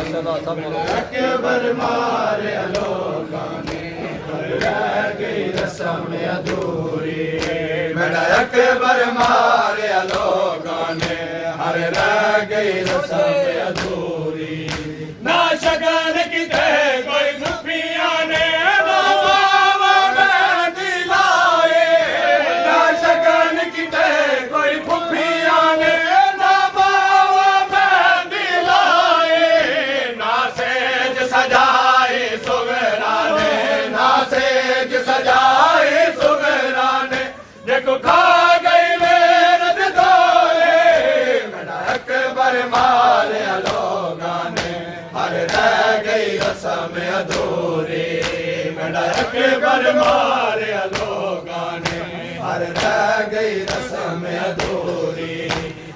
अकबर मारिया लोगां ने हर रह गई रस्म अधूरी मेरा अकबर मारिया लोगां ने हर रह गई रस्म अधूरी ना शगन किते कोई खुफिया ने ना बाबा मेहंदी लाए ना शगन किते कोई खुफिया ने ना बाबा मेहंदी लाए ना सेज सजाए सुगरा ने ना सेज सजाए सुगरा ने देखो खा गई मेरे दोए मेरा अकबर मारिया लोगां ने हर रह गई रस्म अधूरी मेरा अकबर मारिया लोगां ने हर रह गई रस्म अधूरी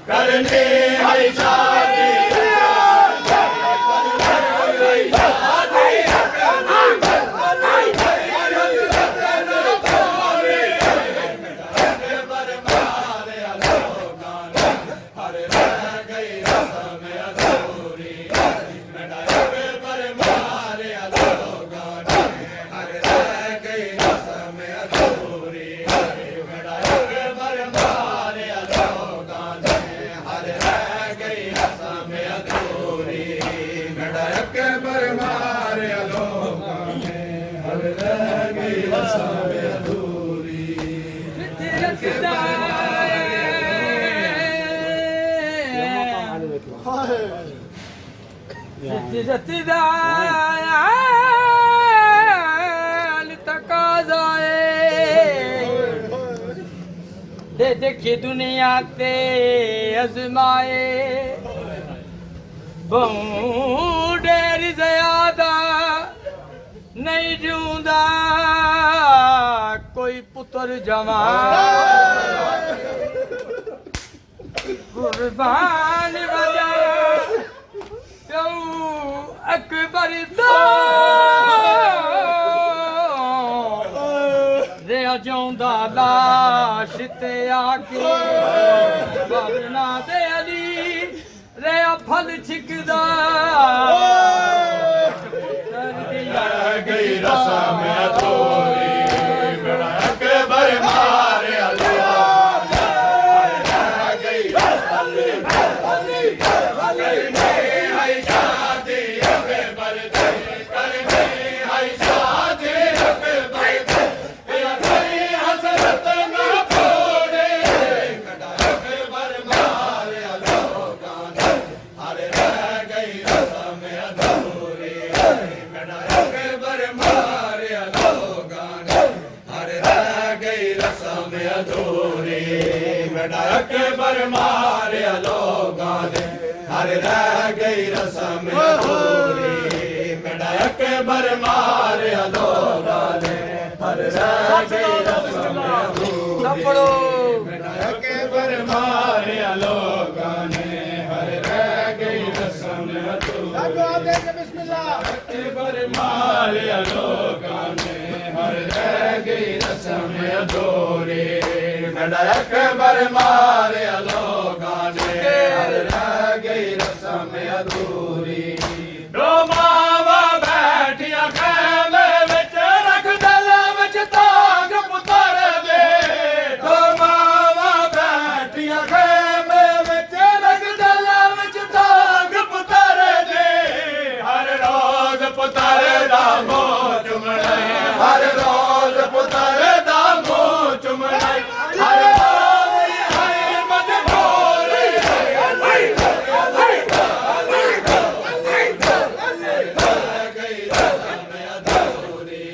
करनी है शादी देखी दुनिया ते अजमाए बहु डेर ज्यादा नहीं जूंदा कोई पुत्र जमा कुर्बान वजा अकबर रिया जाऊंदा लाश ते आके वरना ते अली रिया फल छिकदा गई रस्म अधूरी मेरा अकबर मारिया लोगां ने रह गई रस्म अधूरी करनी है शादी अकबर दे करनी है शादी अकबर दे तेरी हसरत ना छोड़े मेरा अकबर मारिया लोगां ने हर रह गई रस्म अधूरी मेरा अकबर मारिया लोगां ने हर रह गई रस्म अधूरी मेरा अकबर मारिया लोगां ने हर रह गई रस्म अधूरी मेरा अकबर मारिया लोगां ने हर रह गई रस्म अधूरी मेरा अकबर मारिया लोगां ने हर रह गई रस्म अधूरी अकबर मारिया लोगां ने हर रह गई रस्म अधूरी मेरा अकबर मारिया लोगां ने हर रह गई रस्म अधूरी दो मावा बैठिया खैमे विच रख दल विच ताग पुतर दे दो मावा बैठिया खैमे विच रख दल विच ताग पुतर दे हर रोज पुतर दा मोह चुमणे हर रोज पुतर दा मोह चुमणे हर बारी है मजबूरी गई रस्म अधूरी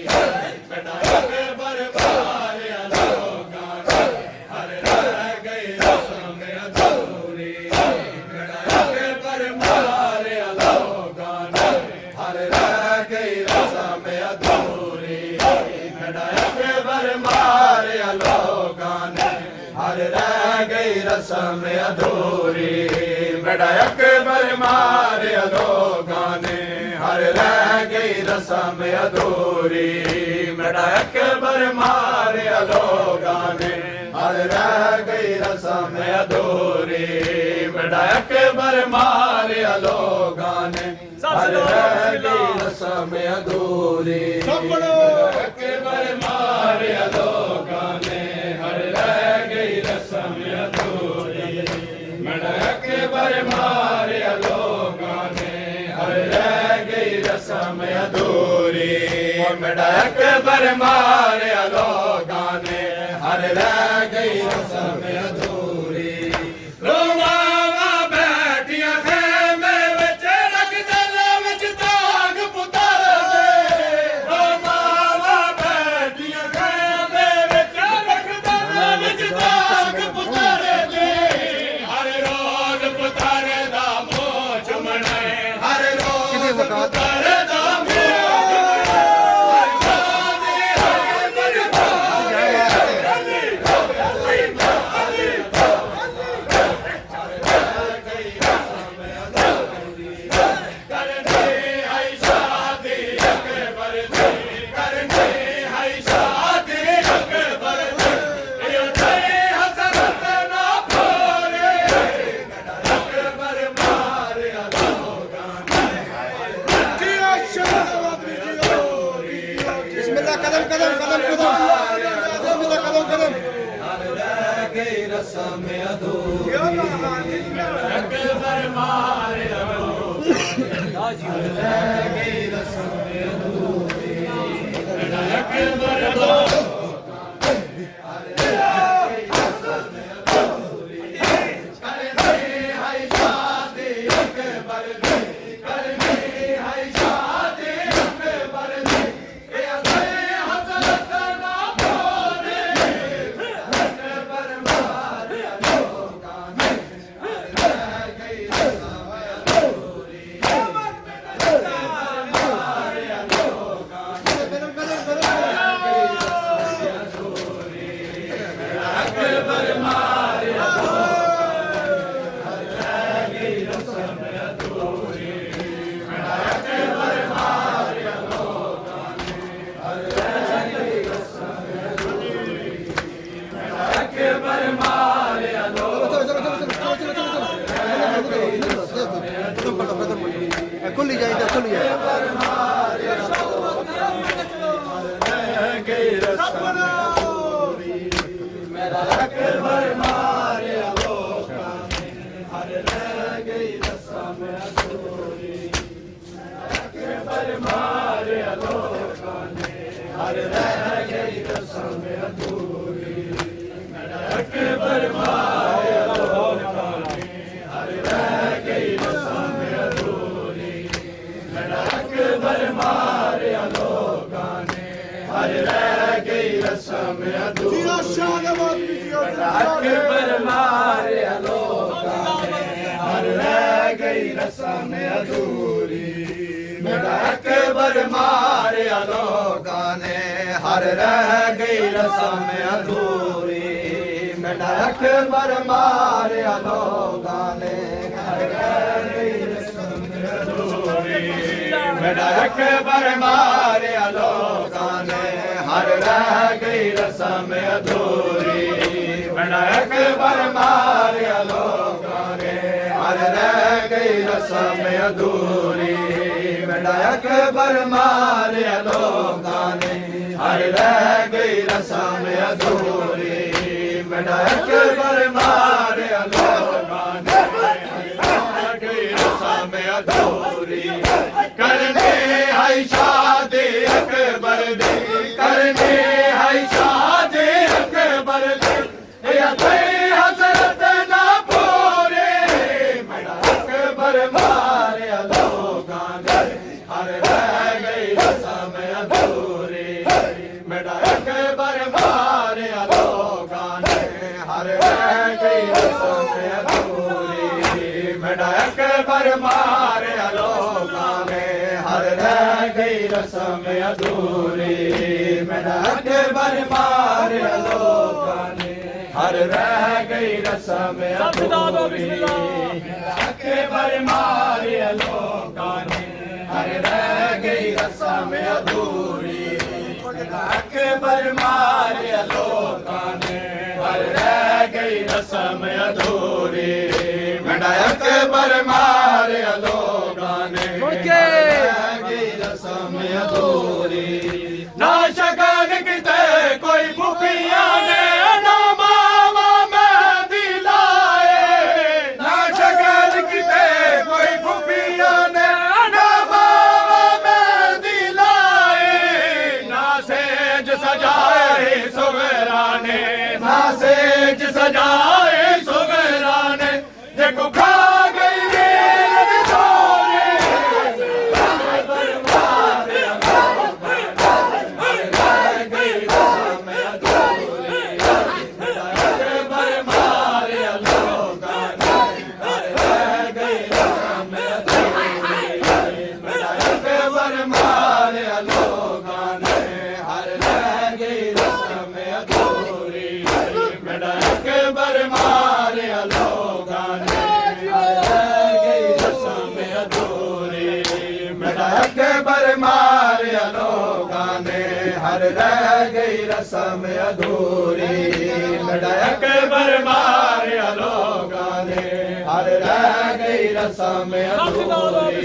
मेरा अकबर मारिया लोगां ने हर रह गई रस्म अधूरी मेरा अकबर मारिया लोगां ने हर रह गई रस्म अधूरी मेरा अकबर मारिया लोगां ने हर रह गई रस्म अधूरी मेरा अकबर मारिया लोगां ने हर रह गई रस्म अधूरी मेरा अकबर मारिया लोगां ने ਹਰ ਰਹਿ ਗਈ ਰਸਮ ਅਧੂਰੀ ਬੜਾ ਅਕਬਰ ਮਾਰਿਆ ਲੋਕਾਂ ਨੇ ਹਰ ਰਹਿ ਗਈ ਰਸਮ ਅਧੂਰੀ ਅਕਬਰ ਮਾਰਿਆ ਲੋਕਾਂ ਨੇ ਹਰ ਰਹਿ ਗਈ ਰਸਮ ਅਧੂਰੀ ਬੜਾ ਅਕਬਰ ਮਾਰਿਆ ਲੋਕਾਂ ਨੇ ਹਰ ਰਹਿ ਗਈ ਰਸਮ ਅਧੂਰੀ ਬੜਾ ਅਕਬਰ ਮਾਰਿਆ ਲੋਕਾਂ ਨੇ ਹਰ ਰਹਿ ਗਈ ਰਸਮ ਅਧੂਰੀ ਰੋਵਾਂ ਬੈਠੀਆਂ ਖੈਮੇ ਵਿੱਚ ਰੱਖ ਦਿਲ ਵਿੱਚ ਦਾਗ ਪੁੱਤਰ ਦੇ ਰੋਵਾਂ ਬੈਠੀਆਂ ਖੈਮੇ ਵਿੱਚ ਰੱਖ ਦਿਲ ਵਿੱਚ ਦਾਗ ਪੁੱਤਰ ਦੇ ਹਰ ਰੋਜ਼ ਪੁੱਤਰ ਦਾ ਮੋਹ ਚੁੰਮਣਾ ਹਰ ਰੋਜ਼ ਪੁੱਤਰ ਦਾ खुली जाए खुली जाए मेरा अकबर मारिया लोकां ने हर रह गई रस्म अधूरी अकबर मारिया लोकां ने हर रह गई रस्म अधूरी मेरा अकबर मारिया लोकां ने हर रह गई रस्म अधूरी मेरा अकबर मारिया लोकां ने हर रह गई रस्म अधूरी अकबर मारिया लोकां ने हर रह गई रस्म अधूरी मेरा अकबर मारिया लोकां ने हर रह गई रस्म अधूरी मेरा अकबर मारिया लोकां ने हर रह गई रस्म अधूरी मेरा अकबर मारिया लोकां ने हर रह गई रस्म अधूरी मेरा अकबर मारिया लोकां ने हर रह गई रस्म अधूरी मेरा अकबर मारिया लोकां ने हर रह गई रस्म अधूरी मेरा अकबर मारिया लोकां ने हर रह गई रस्म अधूरी करने है शादी अकबर दी करने है शादी अकबर दी या हसरत ना पूरे मेरा अकबर मारिया लोकां ने हर रह गई रस्म अधूरी मेरा अकबर मारिया लोकां ने हर रह गई रस्म अधूरी मेरा अकबर मारिया लोकां ने हर रह गई रस्म अधूरी मेरा अकबर मारिया लोकां ने हर रह गई रस्म अधूरी मेरा अकबर मारिया लोकां ने हर रह गई रस्म अधूरी अकबर मारिया लोकां ने हर रह गई रस्म अधूरी मेरा अकबर मारिया लोकां ने रह गई रस्म अधूरी ना शगन किते कोई भूखिया ने ना मावा मेहंदी लाए ना शगन किते कोई भूखिया ने ना मावा मेहंदी लाए ना सेज सजाए सुगराने ना सेज सजाए सुगराने देखो खा गई नींद चोरी अकबर मारिया लोगां ने हर रह गई रस्म अधूरी मेरा अकबर मारिया लोगां ने हर रह गई रस्म अधूरी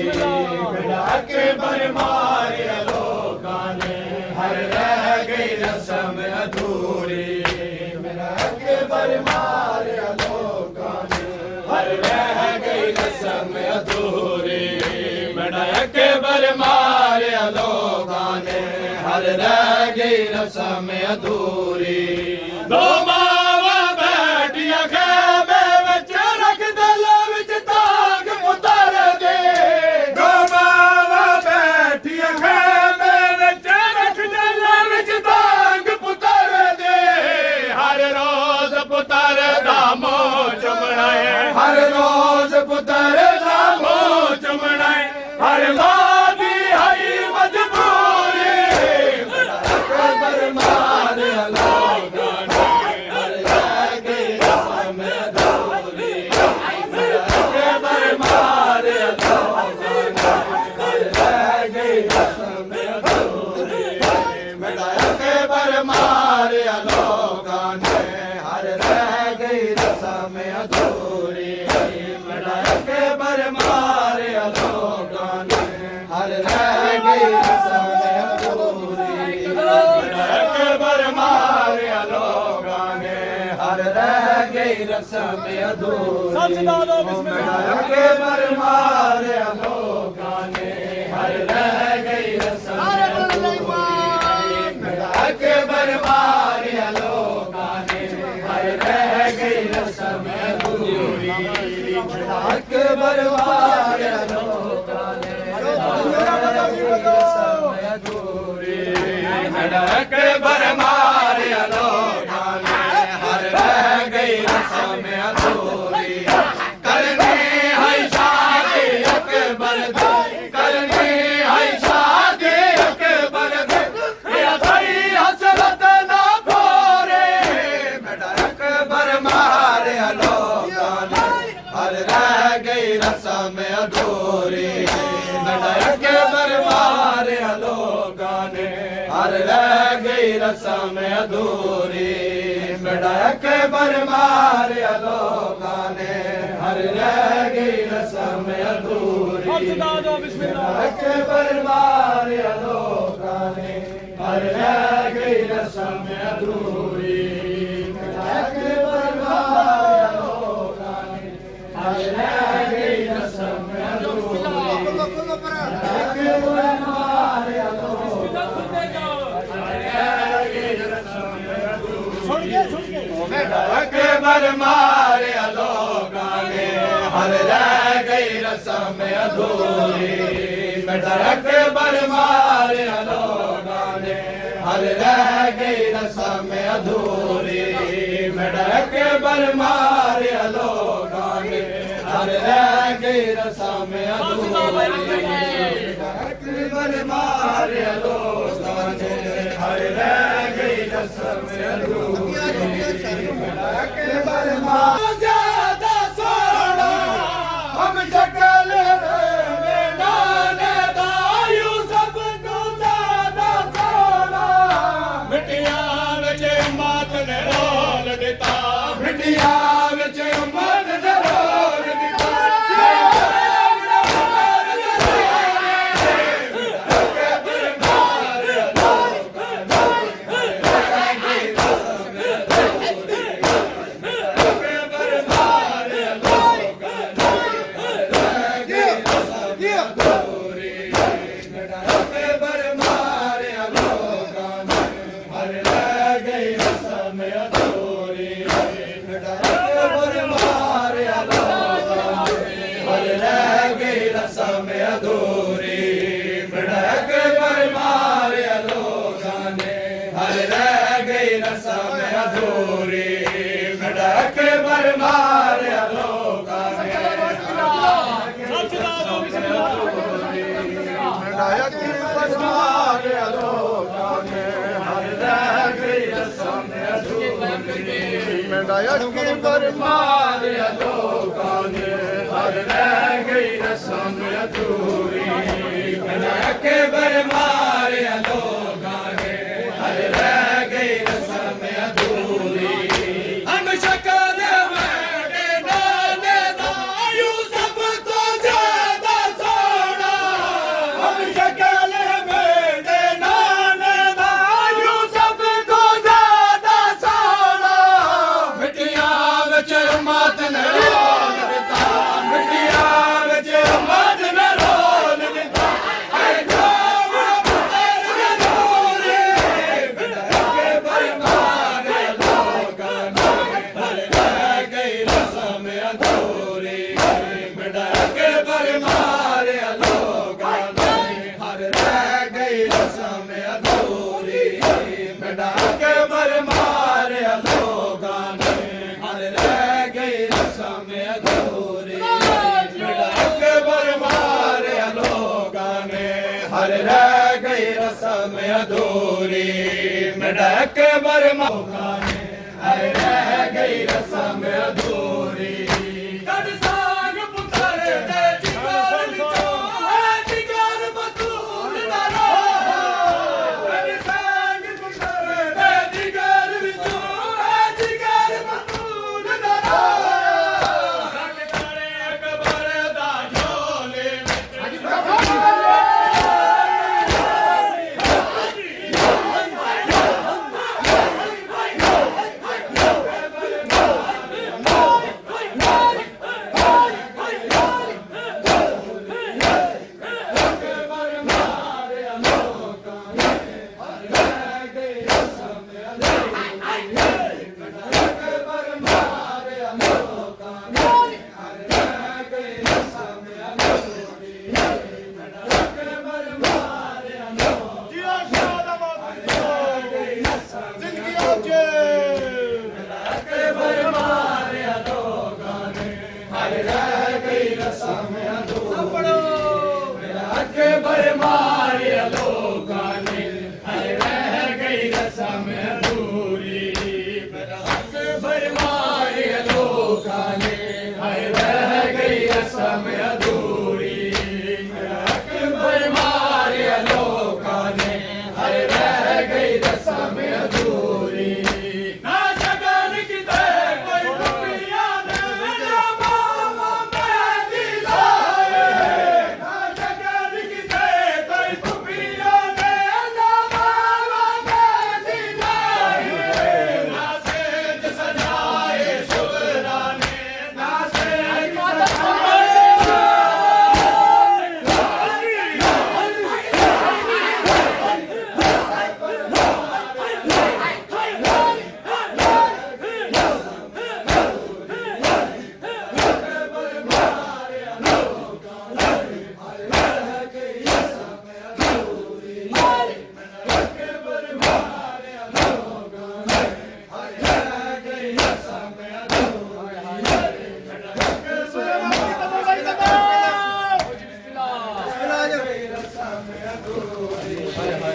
मेरा अकबर मारिया लोगां ने हर रह गई रस्म अधूरी मेरा अकबर मारिया लोगां ने हर रह गई रस्म अधूरी मेरा अकबर मारिया लोगां ने हर रह गई रस्म अधूरी दो मावा बैठिया खैमे विच रख दिल विच ताग पुतर दे दो मावा बैठिया खैमे विच रख दिल विच ताग पुतर दे हर रोज पुतर दा मोह चुमना है हर रोज पुतर दा मोह चुमना है हर मां दी हई मजबूरी अकबर मारिया लोगां ने हर रह गई रस्म अधूरी अकबर मारिया लोगां ने हर रह गई रस्म अधूरी मेरा अकबर मारिया लोगां ने हर रह गई रस्म अधूरी मेरा अकबर मारिया लोगां ने हर रह गई रस्म अधूरी अकबर मारिया लोगां ने हर रह गई रस्म अधूरी अकबर मारिया लोगां ने हर रह गई रस्म अधूरी मेरा अकबर मारिया लोगां ने हर रह गई रस्म अधूरी मेरा अकबर मारिया लोगां ने मेरा अकबर मारिया लोगां ने हर रह गई रस्म अधूरी करनी है शादी अकबर दे करनी है शादी अकबर दे या कोई हसरत ना भोरे मेरा अकबर मारिया लोगां ने हर रह गई रस्म अधूरी मेरा अकबर मारिया लोगां ने हर रह गई रस्म अधूरी मेरा अकबर मारिया लोगां ने हर रह गई रस्म अधूरी मेरा अकबर मारिया लोगां ने हर रह गई रस्म अधूरी मेरा अकबर मारिया लोगां ने हर रह गई रस्म अधूरी अकबर मारिया लोगां अकबर मारिया लोगां ने हर रह गई रस्म अधूरी मेरा अकबर मारिया लोगां ने हर रह गई रस्म अधूरी मेरा अकबर मारिया लोगां ने हर रह गई रस्म अधूरी अकबर मारिया लोगां ने हर रह गई रस्म अधूरी अकबर ज्यादा सोना हम शक्ल में नाने दा यूसुफ को ज्यादा सोना ਅਧੂਰੀ ਮੇਰਾ ਅਕਬਰ ਮਾਰਿਆ ਲੋਕਾਂ ਨੇ ਮੇਰਾ ਅਕਬਰ ਮਾਰਿਆ ਲੋਕਾਂ ਨੇ ਹਰ ਰਹਿ ਗਈ ਰਸਮ ਅਧੂਰੀ ਮੇਰਾ ਅਕਬਰ ਮਾਰਿਆ ਲੋਕਾਂ ਨੇ ਹਰ ਰਹਿ ਗਈ ਰਸਮ ਅਧੂਰੀ ਮੇਰਾ ਅਕਬਰ ਮਾਰਿਆ ਲੋਕਾਂ ਨੇ ਹਰ ਰਹਿ ਗਈ ਰਸਮ ਅਧੂਰੀ ਹਮ ਸ਼ਕਲ ਮੇਰੇ ਨਾਨੇ ਦਾ ਯੂਸਫ ਤੋਂ ਜ਼ਿਆਦਾ ਸੋਹਣਾ ਹਮ ਸ਼ਕਲ ਮੇਰੇ ਨਾਨੇ ਦਾ ਯੂਸਫ ਤੋਂ ਜ਼ਿਆਦਾ ਸੋਹਣਾ ਮਿੱਟੀਆਂ ਵਿੱਚ ਮਤ ਨੇ ਰੋਲ ਦਿੱਤਾ ਮਿੱਟੀਆਂ ਵਿੱਚ ਮਤ ਨੇ ਰੋਲ ਦਿੱਤਾ ਐ ਜਾਮ ਪੁੱਤਰ ਅਧੂਰੀ ਮੇਰਾ ਅਕਬਰ ਮਾਰੇ ਲੋਕਾਂ ਨੇ ਹਰ ਰਹਿ ਗਈ ਰਸਮ ਅਧੂਰੀ ਮੇਰਾ ਅਕਬਰ ਮਾਰੇ ਲੋਕਾਂ ਨੇ ਹਰ ਰਹਿ ਗਈ ਰਸਮ ਅਧੂਰੀ ਮੇਰਾ ਅਕਬਰ ਮਾਰੇ ਲੋਕਾਂ ਨੇ ਹਰ ਰਹਿ ਗਈ ਰਸਮ ਅਧੂਰੀ ਮੇਰਾ ਅਕਬਰ ਮਾਰੇ ਲੋਕਾਂ ਨੇ ਹਰ ਰਹਿ ਗਈ ਰਸਮ ਅਧੂਰੀ ਮੇਰਾ ਅਕਬਰ ਲੋਕਾਂ ਨੇ ਹਰ ਰਹਿ ਗਈ ਰਸਮ ਅਧੂਰੀ ਕੱਢ ਸਾਗ ਪੁੱਤਰ ਦੇ ਜਿਗਰ ਵਿੱਚੋਂ ਹੈ ਜਿਗਰ ਬਤੂਲ ਦਾ ਰੋਹ ਕੱਢ ਸਾਗ ਪੁੱਤਰ ਦੇ ਜਿਗਰ ਵਿੱਚੋਂ ਹੈ ਜਿਗਰ ਬਤੂਲ ਦਾ ਰੋਹ ਰੱਖ ਤਾਰੇ ਅਕਬਰ ਦਾ ਝੋਲੇ ਵਿੱਚ ਅਕਬਰ ਮਾਰਿਆ ਲੋਕਾਂ ਨੇ ਹਰ ਰਹਿ ਗਈ ਰਸਮ ਅਧੂਰੀ ਮੇਰਾ ਅਕਬਰ ਮਾਰਿਆ ਲੋਕਾਂ ਨੇ ਹਰ ਰਹਿ ਗਈ ਰਸਮ ਅਧੂਰੀ ਮੇਰਾ ਅਕਬਰ ਮਾਰਿਆ ਲੋਕਾਂ ਨੇ ਹਰ ਰਹਿ ਗਈ ਰਸਮ ਅਧੂਰੀ ਨਾ ਸ਼ਗਨ ਕਿਤੇ ਕੋਈ ਟੁੱਟਿਆ ਨੇ ਨਾ ਮਾਵਾ ਮਹਿੰਦੀ ਲਾਏ ਨਾ ਸ਼ਗਨ ਕਿਤੇ ਕੋਈ ਟੁੱਟਿਆ ਨੇ ਨਾ ਮਾਵਾ ਮਹਿੰਦੀ ਲਾਏ ਨਾ ਸੇਜ ਸਜਾਏ ਸ਼ੁਭਰਾ ਨੇ ਨਾ ਸੇਜ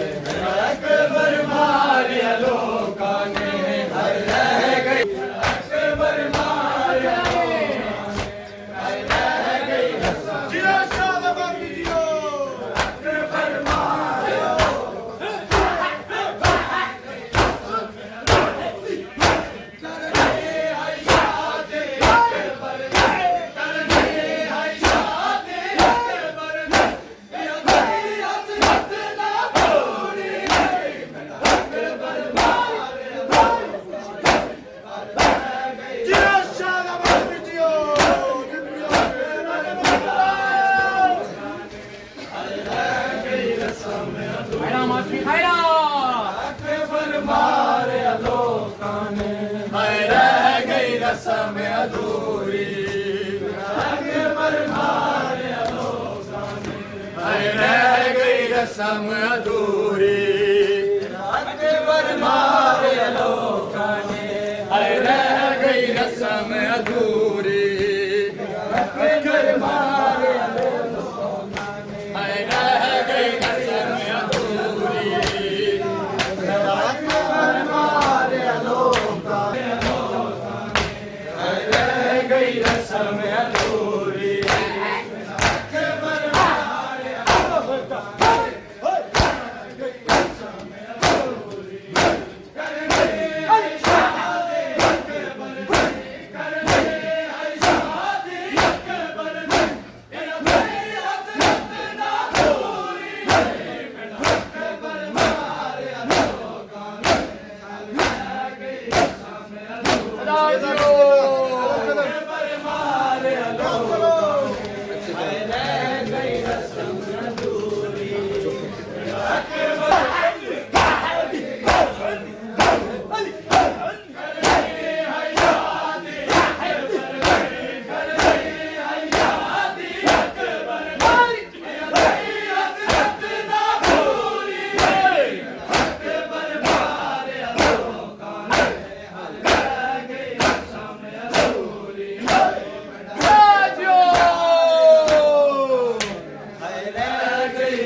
ਅਕਬਰ ਮਾਰਿਆ ਲੋਕਾਂ ਨੇ ਹਰ ਰਹਿ ਗਈ ਅਕਬਰ ਮਾਰਿਆ ਲੋਕਾਂ ਨੇ ਹਰ ਰਹਿ ਗਈ ਰਸਮ ਜੀਓ ਸ਼ਾਹ ਦਾ ਬਾਬੀ ਜੀਓ ਅਕਬਰ ਮਾਰਿਆ ਕਰਨੇ ਆਈ ਸ਼ਾਹ ਦੇ ਅਕਬਰ ਨੇ ਕਰਨੇ ਆਈ ਸ਼ਾਹ ਦੇ ਅਕਬਰ ਨੇ ਇਹ ਅਗਲੀ ਹੱਥ ਨਾ ਤੋੜੀ ਮੇਰਾ ਅਕਬਰ ਮਾਰਿਆ ਜੀਓ ਸ਼ਾਹ ਦਾ ਬਾਬੀ ਜੀਓ ਖੈਰਾ ਮਾਫੀ ਖੈਰਾ ਅਕਬਰ ਮਾਰਿਆ ਲੋਕਾਂ ਨੇ ਹਰ ਰਹਿ ਗਈ ਰਸਮ ਅਧੂਰੀ ਅਕਬਰ ਮਾਰਿਆ ਲੋਕਾਂ ਨੇ ਹਰ ਰਹਿ ਗਈ ਰਸਮ ਅਧੂਰੀ ਅਕਬਰ ਮਾਰਿਆ ਲੋਕਾਂ ਨੇ रस्म अधूरी कर मारे रह गई रस्म अधूरी मारे रह गई रस्म अधूरी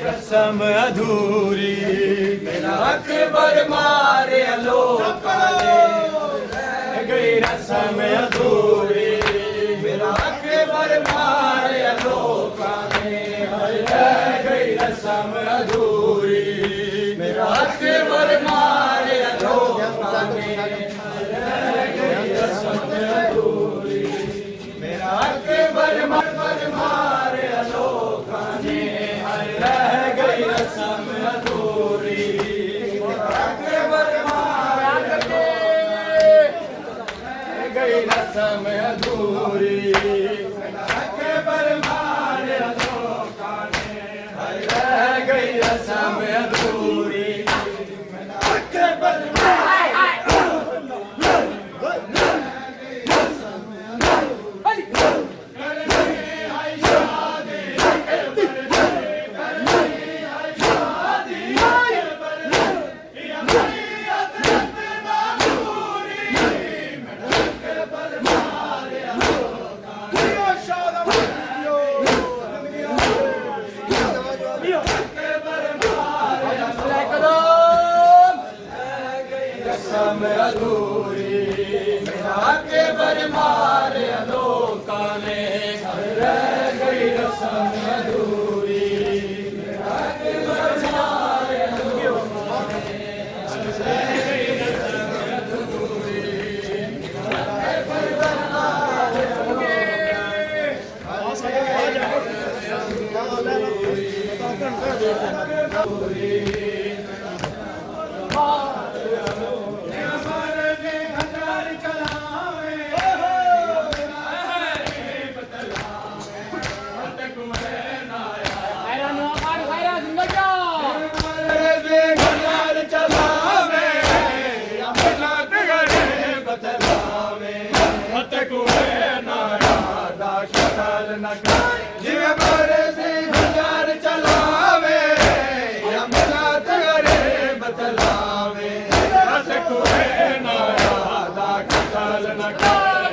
रस्म अधूरी मेरा अकबर मारे लोकां ने रह गई रस्म अधूरी मेरा अकबर मारे लोकां ने रह गई रस्म अधूरी मेरा अकबर मारे लोकां ने रह गई रस्म अधूरी मेरा अकबर मारे लोकां ने रह गई रस्म अधूरी अकबर मारे रह गई रस्म अधूरी अकबर मारे लोकां ने रह गई रस्म अधूरी अकबर रस्म अधूरी मेरा अकबर मारे लोकां ने रह गई रस्म अधूरी मेरा अकबर मारे लोकां ने रह गई रस्म अधूरी अकबर मारे जिवे मारे से हजार चलावे या मिलात करे बतलावे रस कुए ना यादा कतल न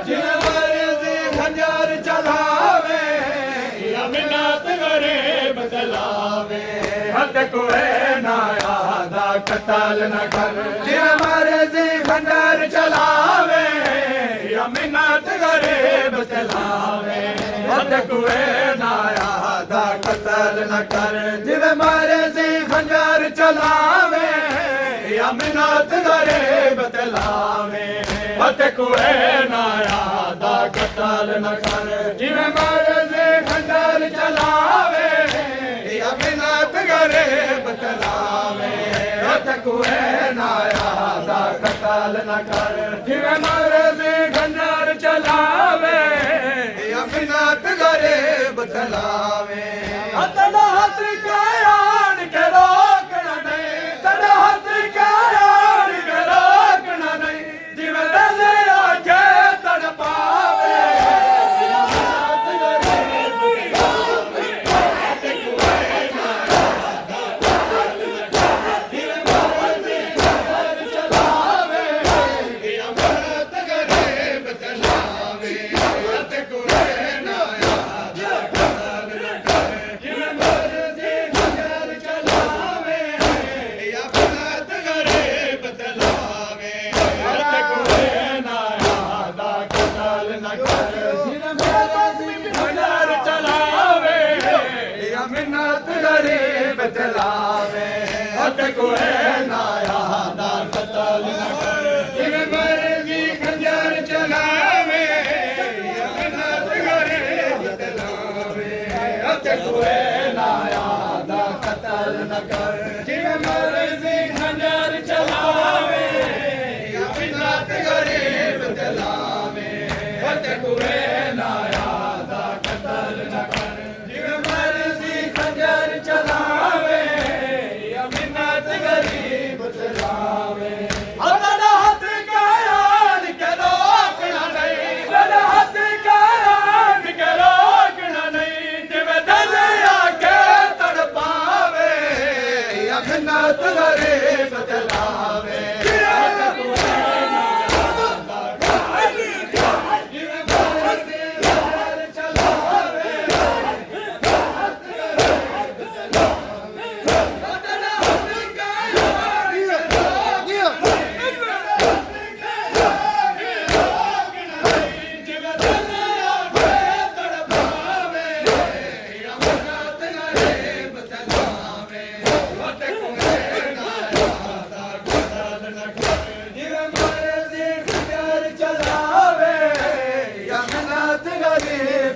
जिवे मारे से हजार चलावे या मिलात करे बतलावे हद कुए ना यादा कतल न कर जिवे मारे से हजार चलावे या मिलात करे बतलावे हद कुए ना यादा कतल न कर जिवे मारे से खंजर चलावे या मिन्नत करे बतलावे हद कुए ना यादा कतल न कर जिवे मारे से खंजर चलावे या मिन्नत करे बतलावे हद कुए ना यादा कतल न कर जिवे मारे से खंजर चलावे मिन्नत करे बतलावे तड़ा हाथ कायान के रोकना नहीं तड़ा हाथ कायान के रोकना नहीं जिवे दले आके तड़ पावे चलावे ਬਤਲਾਵੇ ਹੱਥ ਕੋਏ ਨਾ ਆਦਾ ਕਤਲ ਨਾ ਕਰ ਜਿਵੇਂ ਮਰਜ਼ੀ ਖੰਜਰ ਚਲਾਵੇ ਅਮਰਨਾਥ ਗਰੇ ਬਤਲਾਵੇ ਹੱਥ ਕੋਏ ਨਾ ਆਦਾ ਕਤਲ ਨਾ ਕਰ ਜਿਵੇਂ ਮਰਜ਼ੀ ਖੰਜਰ ਚਲਾਵੇ ਅਮਰਨਾਥ ਗਰੇ ਬਤਲਾਵੇ ਹੱਥ ਕੋਏ ਨਾ ਆਦਾ ਕਤਲ ਨਾ ਕਰ ਜਿਵੇਂ ਮਰਜ਼ੀ ਖੰਜਰ ਚਲਾਵੇ ਅਮਰਨਾਥ ਗਰੇ ਬਤਲਾਵੇ ਅੱਲਾ ਹੱਥ ਕਾਇਨ ਕੇ ਰੋਕਣਾ ਨਹੀਂ ਮੇਰਾ ਹੱਥ ਕਾਇਨ ਕੇ ਰੋਕਣਾ ਨਹੀਂ ਜਿਵੇਂ ਦਿਲ ਆ ਕੇ ਤੜਪਾਵੇ ਅਮਰਨਾਥ ਗਰੇ ਬਤਲਾਵੇ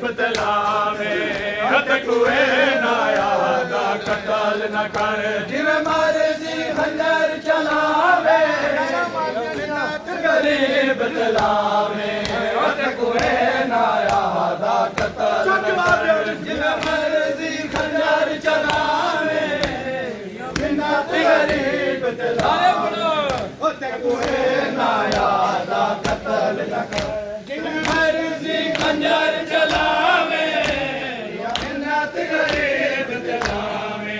ਬਤਲਾਵੇ ਹੱਥ ਕੋਏ ਨਾ ਆਦਾ ਕਤਲ ਨਾ ਕਰ ਜਿਵੇਂ ਮਰਜ਼ੀ ਖੰਜਰ ਚਲਾਵੇ ਅਮਰਨਾਥ ਗਰੇ ਬਤਲਾਵੇ ਹੱਥ ਕੋਏ ਨਾ ਆਦਾ ਕਤਲ ਨਾ ਕਰ ਜਿਵੇਂ ਮਰਜ਼ੀ ਖੰਜਰ ਚਲਾਵੇ ਅਮਰਨਾਥ ਗਰੇ ਬਤਲਾਵੇ ਹੱਥ ਕੋਏ ਨਾ ਆਦਾ ਕਤਲ ਨਾ ਕਰ ਜਿਵੇਂ ਮਰਜ਼ੀ ਖੰਜਰ ਚਲਾਵੇ ਅਮਰਨਾਥ ਗਰੇ ਬਤਲਾਵੇ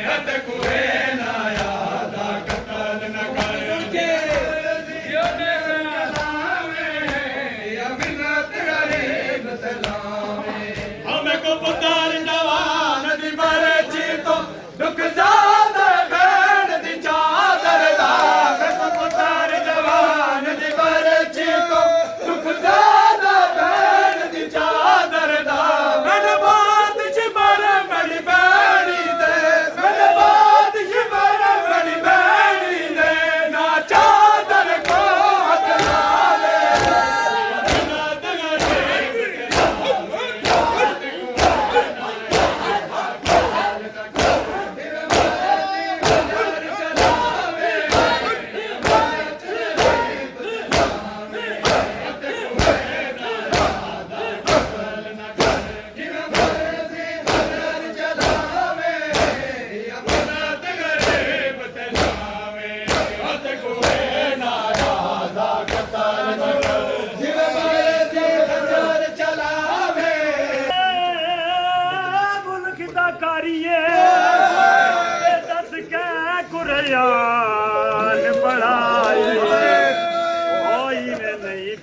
ਹੱਥ ਕੋਏ ਨਾ ਆਦਾ ਕਤਲ ਨਾ ਕਰ ਅਮਰਨਾਥ ਗਰੇ ਬਤਲਾਵੇ ਹਮੇ ਕੋ ਪੁੱਤਰ ਜਵਾਨ ਦੀ ਮਰਜ਼ੀ ਤੋਂ ਦੁੱਖ ਜ਼ਿਆਦਾ ਭੈਣ ਦੀ ਚਾਦਰ ਦਾ ਹਮੇ ਕੋ ਪੁੱਤਰ ਜਵਾਨ ਦੀ ਮਰਜ਼ੀ ਤੋਂ ਦੁੱਖ ਜ਼ਿਆਦਾ ਭੈਣ ਦੀ ਚਾਦਰ ਦਾ ਮੇਰੇ ਬਾਤ ਸ਼ਿਮਰ ਮੇਰੀ ਭੈਣੀ ਦੇ ਮੇਰੇ ਬਾਤ ਸ਼ਿਮਰ ਮੇਰੀ ਭੈਣੀ ਦੇ ਨਾ ਚਾਦਰ ਕੋ ਹੱਥ ਲਾਵੇ ਅਮਰਨਾਥ ਗਰੇ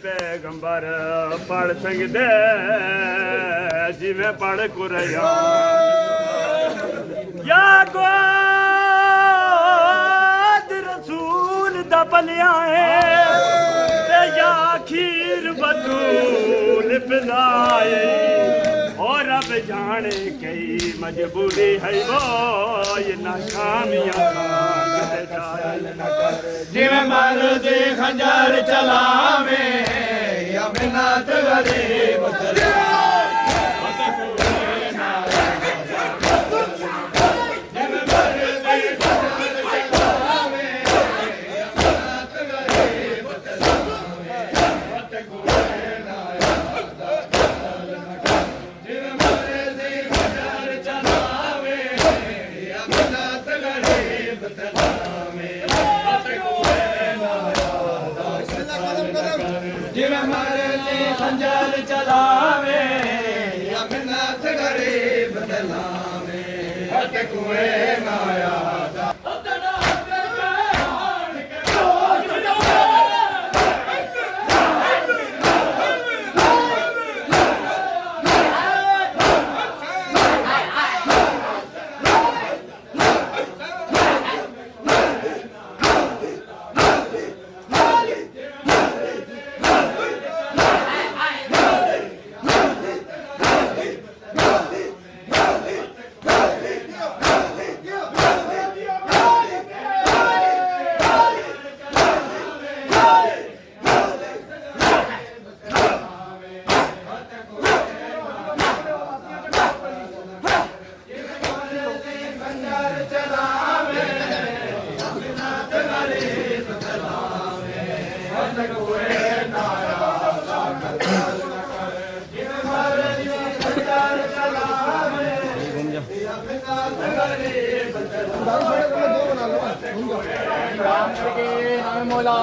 ਪੈਗੰਬਰ ਪੜ ਸਕਦੇ ਜਿਵੇਂ ਪੜ ਕੁਰਾਨ ਯਾ ਗੋਦ ਰਸੂਲ ਦਾ ਪਲਿਆ ਹੈ ਤੇ ਯਾ ਖੀਰ ਬਤੂਲ ਪਿਲਾਏ और रब जाने कई मजबूरी है वो ये नाकामियां जिਵੇਂ ਮਰਜ਼ੀ ਖੰਜਰ ਚਲਾਵੇ ਅਮਰਨਾਥ ਗਰੇ ਬਤਲਾਵੇ ਜਿਵੇਂ ਮਰਜ਼ੀ ਖੰਜਰ ਚਲਾਵੇ ਅਮਰਨਾਥ ਗਰੇ ਬਤਲਾਵੇ ਹੱਥ ਕੋਏ ਨਾ ਆਦਾ राम के नाम मौला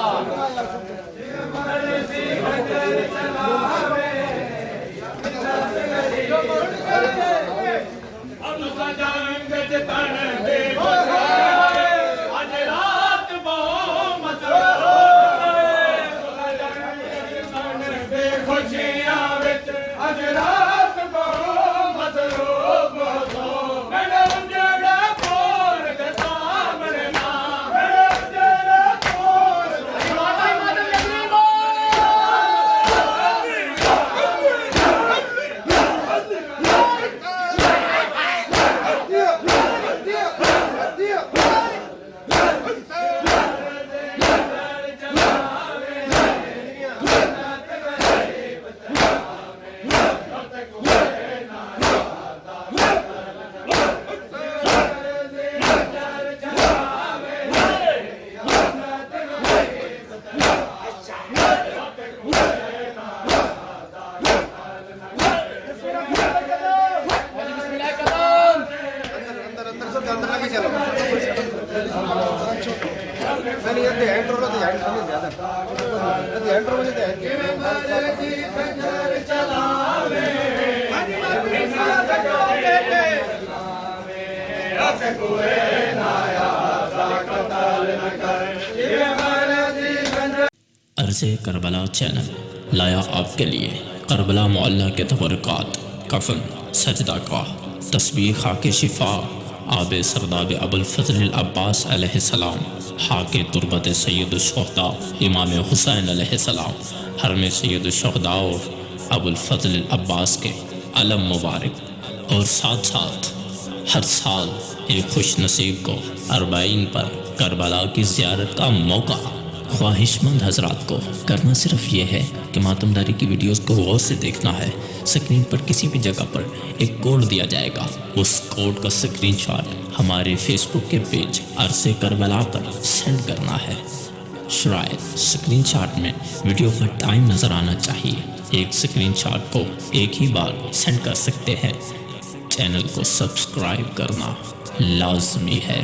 अब सजाएंगे जतन दे आज रात बहुत खुशियां विच आज रात बहुत मसरूफ हो मैडम जड़ा कोर के सामने ना मैडम जड़ा कोर माता माता जगरी को बिस्मिल्लाह कदम अंदर सब अंदर लगे चलो नहीं ये हैंड रोल तो हैंड रोल ज्यादा ये हैंड रोल तो अर्ज़े करबला चैनल लाया आपके लिए करबला मोहल्ला के तबरकात कफन सजदा का तस्बीह खाके शिफा आब सरदाब अबुल फजल अब्बास अलैहिस्सलाम हाके तुरबत सैयद शुहदा इमाम हुसैन अलैहिस्सलाम हरम सैयद शुहदा और अबुल फजल अब्बास के अलम मुबारक और साथ साथ हर साल एक खुश नसीब को अरबाइन पर करबला की ज़ियारत का मौका ख्वाहिशमंद हजरात को करना सिर्फ ये है कि मातमदारी की वीडियोस को गौर से देखना है। स्क्रीन पर किसी भी जगह पर एक कोड दिया जाएगा, उस कोड का स्क्रीनशॉट हमारे फेसबुक के पेज अरसे करबला पर सेंड करना है। शायद स्क्रीनशॉट में वीडियो का टाइम नज़र आना चाहिए। एक स्क्रीनशॉट को एक ही बार सेंड कर सकते हैं। चैनल को सब्सक्राइब करना लाजमी है।